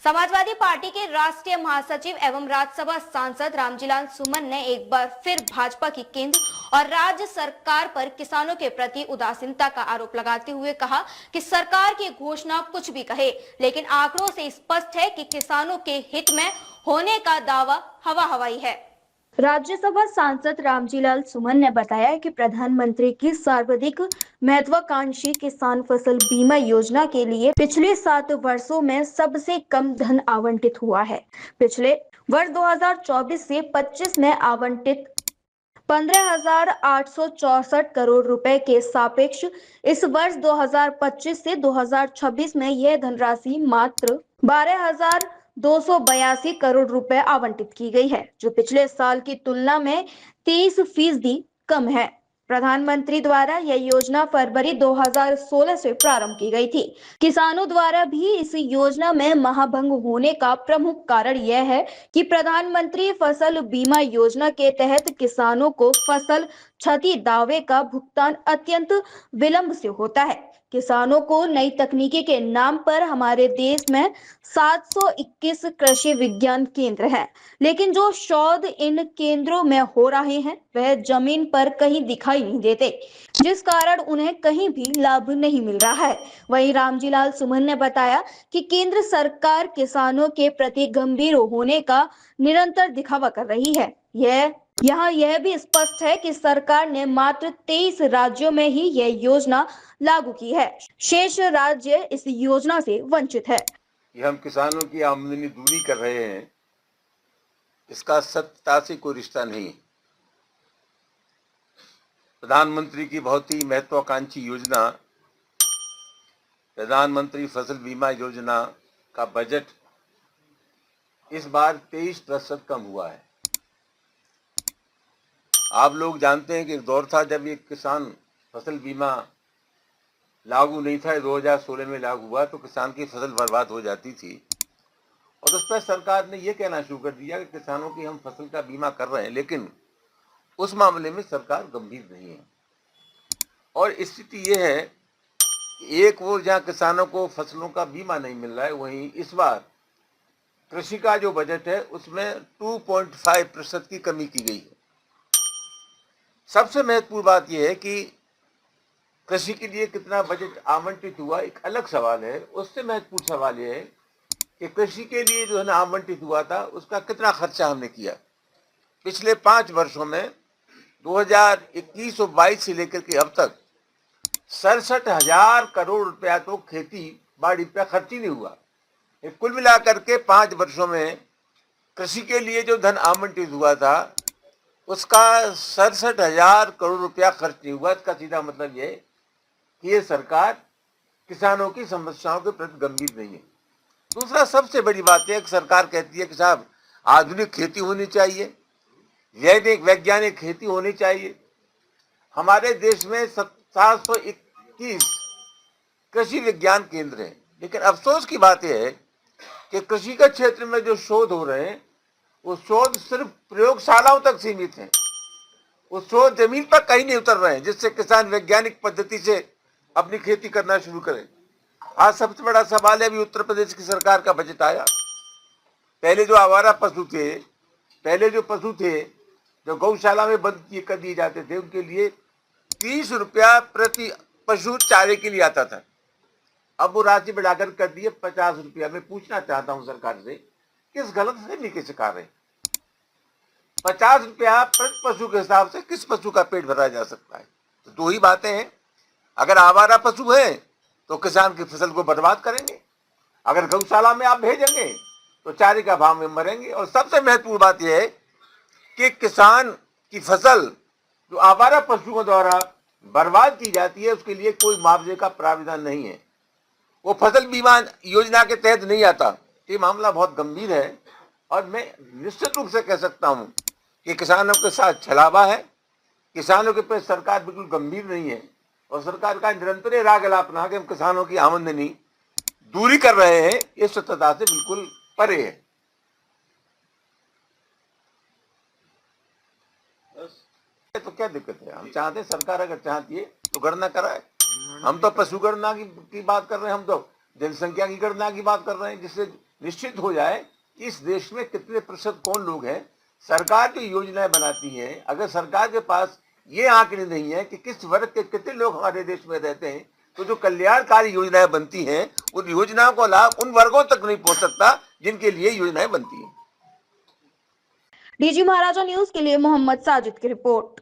Samajwadi party के राष्ट्रीय महासचिव एवं राज्यसभा सांसद रामजीलाल सुमन ने एक बार फिर भाजपा की केंद्र और राज्य सरकार पर किसानों के प्रति उदासीनता का आरोप लगाते हुए कहा कि सरकार की घोषणा कुछ भी कहे, लेकिन आंकड़ों से स्पष्ट है कि किसानों के हित में होने का दावा हवा हवाई है। राज्यसभा सांसद रामजीलाल सुमन ने बताया कि प्रधानमंत्री की सर्वाधिक महत्वाकांक्षी किसान फसल बीमा योजना के लिए पिछले 7 वर्षों में सबसे कम धन आवंटित हुआ है। पिछले वर्ष 2024 से 25 में आवंटित 15,864 करोड़ रुपए के सापेक्ष इस वर्ष 2025 से 2026 में यह धनराशि मात्र 12,282 करोड़ रुपए आवंटित की गई है, जो पिछले साल की तुलना में 30% कम है। प्रधानमंत्री द्वारा यह योजना फरवरी 2016 से प्रारंभ की गई थी। किसानों द्वारा भी इस योजना में महाभंग होने का प्रमुख कारण यह है कि प्रधानमंत्री फसल बीमा योजना के तहत किसानों को फसल क्षति दावे का भुगतान अत्यंत विलंब से होता है। किसानों को नई तकनीकी के नाम पर हमारे देश में 721 कृषि विज्ञान केंद्र हैं, लेकिन जो शोध इन केंद्रों में हो रहे हैं वह जमीन पर कहीं दिखाई नहीं देते, जिस कारण उन्हें कहीं भी लाभ नहीं मिल रहा है। वहीं रामजीलाल सुमन ने बताया कि केंद्र सरकार किसानों के प्रति गंभीर होने का निरंतर दिखावा कर रही है। यहाँ यह भी स्पष्ट है कि सरकार ने मात्र 23 राज्यों में ही यह योजना लागू की है। शेष राज्य इस योजना से वंचित है। हम किसानों की आमदनी दूरी कर रहे हैं, इसका सत्यता से कोई रिश्ता नहीं। प्रधानमंत्री की बहुत ही महत्वाकांक्षी योजना प्रधानमंत्री फसल बीमा योजना का बजट इस बार 23% कम हुआ है। आप लोग जानते हैं कि एक दौर था जब ये किसान फसल बीमा लागू नहीं था, 2016 में लागू हुआ तो किसान की फसल बर्बाद हो जाती थी और उस पर सरकार ने ये कहना शुरू कर दिया कि किसानों की हम फसल का बीमा कर रहे हैं, लेकिन उस मामले में सरकार गंभीर नहीं है। और स्थिति ये है कि एक वो जहाँ किसानों को फसलों का बीमा नहीं मिल रहा है, वहीं इस बार कृषि का जो बजट है उसमें 2.5% की कमी की गई है। सबसे महत्वपूर्ण बात यह है कि कृषि के लिए कितना बजट आवंटित हुआ एक अलग सवाल है, उससे महत्वपूर्ण सवाल यह है कि कृषि के लिए जो है ना आवंटित हुआ था उसका कितना खर्चा हमने किया। पिछले 5 वर्षों में 2021 और 22 से लेकर के अब तक 67,000 करोड़ रुपया तो खेती बाड़ी पे खर्च ही नहीं हुआ। कुल मिलाकर के 5 वर्षों में कृषि के लिए जो धन आवंटित हुआ था उसका 67,000 करोड़ रुपया खर्च नहीं हुआ। इसका सीधा मतलब यह कि ये सरकार किसानों की समस्याओं के प्रति गंभीर नहीं है। दूसरा सबसे बड़ी बात है कि सरकार कहती है कि साहब आधुनिक खेती होनी चाहिए, वैज्ञानिक खेती होनी चाहिए। हमारे देश में 721 कृषि विज्ञान केंद्र हैं, लेकिन अफसोस की बात यह है कि कृषि के क्षेत्र में जो शोध हो रहे हैं वो शोध सिर्फ प्रयोगशालाओं तक सीमित हैं। वो शोध जमीन पर कहीं नहीं उतर रहे हैं जिससे किसान वैज्ञानिक पद्धति से अपनी खेती करना शुरू करें। आज सबसे बड़ा सवाल है, अभी उत्तर प्रदेश की सरकार का बजट आया। पहले जो आवारा पशु थे, जो गौशाला में बंद कर दिए जाते थे, उनके लिए 30 रुपया प्रति पशु चारे के लिए आता था। अब वो राशि बढ़ाकर कर दिए 50 रुपया। मैं पूछना चाहता हूं सरकार से, किस गलत फहमी के शिकार है? 50 रुपया प्रति पशु के हिसाब से किस पशु का पेट भरा जा सकता है? तो 2 ही बातें हैं। अगर आवारा पशु है तो किसान की फसल को बर्बाद करेंगे, अगर गौशाला में आप भेजेंगे तो चारे का भाव में मरेंगे। और सबसे महत्वपूर्ण बात यह है कि किसान की फसल जो आवारा पशुओं द्वारा बर्बाद की जाती है उसके लिए कोई मुआवजे का प्रावधान नहीं है, वो फसल बीमा योजना के तहत नहीं आता। ये मामला बहुत गंभीर है और मैं निश्चित रूप से कह सकता हूं कि किसानों के साथ छलावा है, किसानों के प्रति सरकार बिल्कुल गंभीर नहीं है और सरकार का निरंतर राग अलापना कि हम किसानों की आमदनी दूरी कर रहे हैं, ये सत्यता से बिल्कुल परे है। तो क्या दिक्कत है? हम चाहते हैं, सरकार अगर चाहती है तो गणना कराए। हम तो पशु गणना की बात कर रहे हैं, हम तो जनसंख्या की गणना की बात कर रहे हैं, जिससे निश्चित हो जाए कि इस देश में कितने प्रतिशत कौन लोग हैं। सरकार जो योजनाएं बनाती है, अगर सरकार के पास ये आंकड़े नहीं है कि किस वर्ग के कितने लोग हमारे देश में रहते हैं, तो जो कल्याणकारी योजनाएं बनती हैं उन योजनाओं का लाभ उन वर्गों तक नहीं पहुंच सकता जिनके लिए योजनाएं बनती हैं। डीजी महाराजा न्यूज के लिए मोहम्मद साजिद की रिपोर्ट।